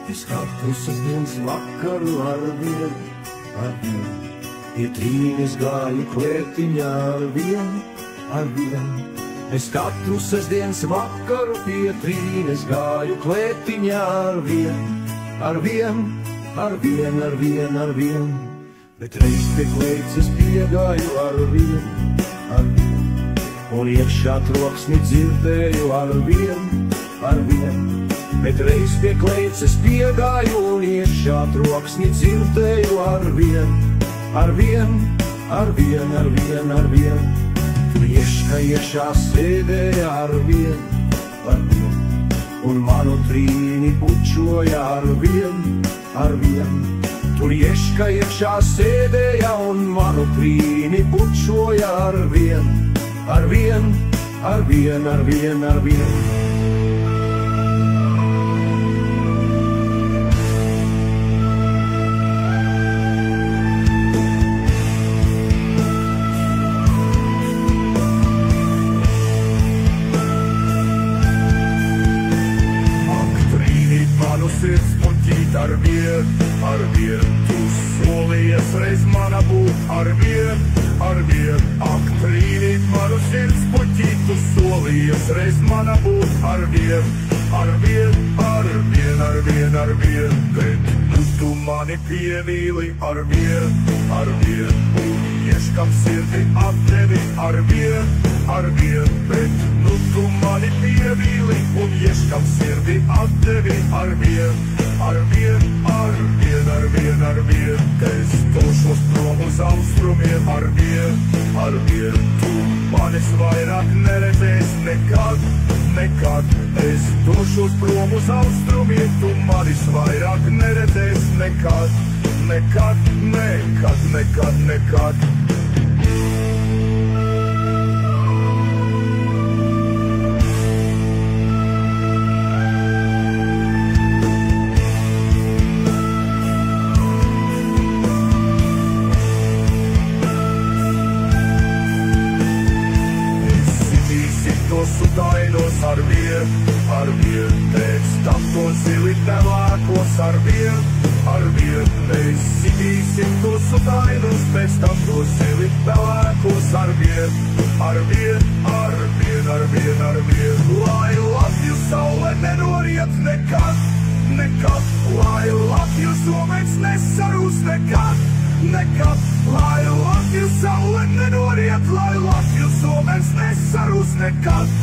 Es katru sestdienas vakaru ar vienu, pie trīnis gāju klētiņā ar vienu. Es katru sestdienas vakaru pie trīnis gāju klētiņā ar vienu. Bet reiz pie kleices piegāju ar vienu, un iekšā troksni dzirdēju ar vienu. Bet reiz pie kleices piegāju un iekšā troksni dzirdēju ar vienu. Ieška iešā sēdēja ar vienu, un manu trīni pučoja ar vienu. Tur ieška iešā sēdēja un manu trīni pučoja ar vienu. Sirds puķīt ar vienu, tu solījies reiz mana būt ar vienu. Ak, trīnīt manu sirds puķīt, tu solījies reiz mana būt ar vienu. Bet nu tu mani pievīli ar vienu, un ieškam sirdi atdevi ar vienu. Bet nu tu mani pievīli un ieškam sirdi atdevi ar vienu. Es došos prom uz austrumiem ar vienu. Tu manis vairāk neredzēs nekad. Es došos prom uz austrumiem, tu manis vairāk neredzēs nekad. Sudainos ar vienu, pēc tam to zili pelēkos ar vienu. Mēs sitīsim to sudainos, pēc tam to zili pelēkos ar vienu. Lai Latviju saule nenoriet nekad. Lai Latviju somens nesarūs nekad. Lai Latviju saule nenoriet, lai Latviju somens nesarūs nekad.